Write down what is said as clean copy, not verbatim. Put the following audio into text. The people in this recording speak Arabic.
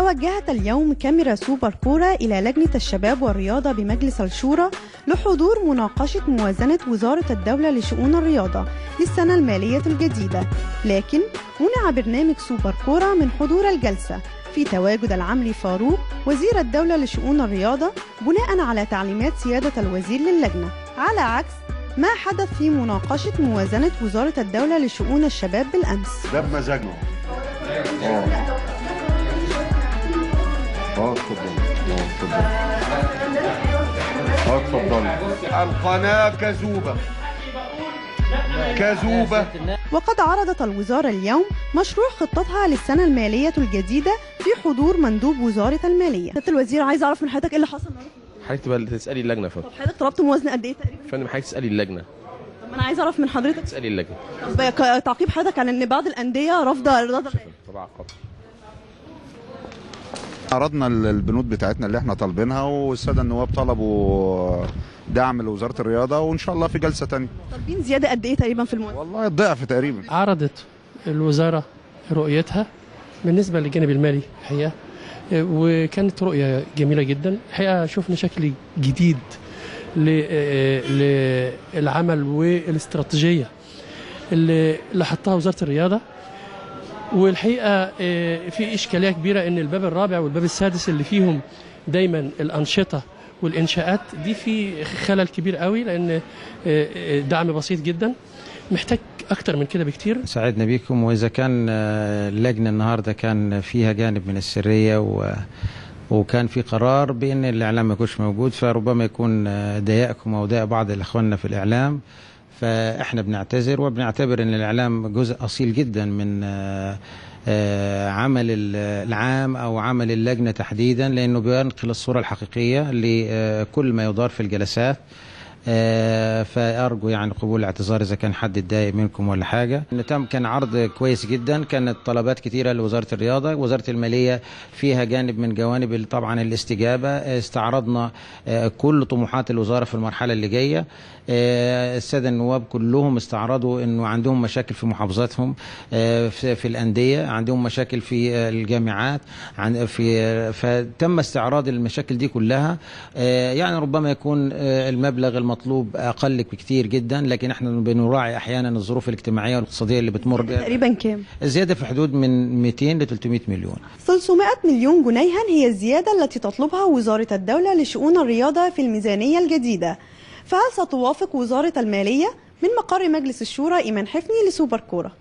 توجهت اليوم كاميرا سوبر كورة إلى لجنة الشباب والرياضة بمجلس الشورى لحضور مناقشة موازنة وزارة الدولة لشؤون الرياضة للسنة المالية الجديدة، لكن منع برنامج سوبر كورة من حضور الجلسة في تواجد العمري فاروق وزير الدولة لشؤون الرياضة بناء على تعليمات سيادة الوزير للجنة، على عكس ما حدث في مناقشة موازنة وزارة الدولة لشؤون الشباب بالأمس. ده بمزاجنا. اتفضل. القناة كذوبة. وقد عرضت الوزارة اليوم مشروع خطتها للسنة المالية الجديدة في حضور مندوب وزارة المالية. سيادة الوزير، عايز أعرف من حضرتك إيه اللي حصل النهارده؟ حضرتك بقى تسألي اللجنة يا فندم. طب حضرتك طلبت موازنة قد إيه تقريبا؟ فندم حضرتك تسألي اللجنة. طب أنا عايز أعرف من حضرتك. تسألي اللجنة. طب تعقيب حضرتك على إن بعض الأندية رافضة الرياضة. طبعا. عرضنا البنود بتاعتنا اللي احنا طالبينها، والساده النواب طلبوا دعم لوزاره الرياضه، وان شاء الله في جلسه ثانيه. طالبين زياده قد ايه تقريبا في الموازنه؟ والله الضعف تقريبا. عرضت الوزاره رؤيتها بالنسبه للجانب المالي الحقيقه، وكانت رؤيه جميله جدا الحقيقه. شفنا شكل جديد للعمل والاستراتيجيه اللي حطها وزاره الرياضه. والحقيقه في اشكاليه كبيره ان الباب الرابع والباب السادس اللي فيهم دايما الانشطه والانشاءات دي في خلل كبير قوي، لان دعم بسيط جدا، محتاج اكتر من كده بكتير. سعدنا بيكم، واذا كان اللجنه النهارده كان فيها جانب من السريه وكان في قرار بان الاعلام ما يكونش موجود، فربما يكون ضايقكم او ضايق بعض اخواننا في الاعلام، فاحنا بنعتذر وبنعتبر ان الاعلام جزء اصيل جدا من عمل العام او عمل اللجنه تحديدا، لانه بينقل الصوره الحقيقيه لكل ما يدار في الجلسات. فأرجو يعني قبول الاعتذار إذا كان حد اتضايق منكم ولا حاجة. كان عرض كويس جدا، كانت طلبات كثيرة لوزارة الرياضة. وزارة المالية فيها جانب من جوانب طبعا الاستجابة، استعرضنا كل طموحات الوزارة في المرحلة اللي جاية. السادة النواب كلهم استعرضوا أنه عندهم مشاكل في محافظاتهم، في الأندية عندهم مشاكل في الجامعات، فتم استعراض المشاكل دي كلها. يعني ربما يكون المبلغ المطلوب أقل بكثير جدا، لكن احنا بنراعي أحيانا الظروف الاجتماعية والاقتصادية اللي بتمر بها. تقريبا كام؟ الزيادة في حدود من 200 ل 300 مليون. 300 مليون جنيها هي الزيادة التي تطلبها وزارة الدولة لشؤون الرياضة في الميزانية الجديدة. فهل ستوافق وزارة المالية من مقر مجلس الشورى إيمان حفني لسوبر كورة؟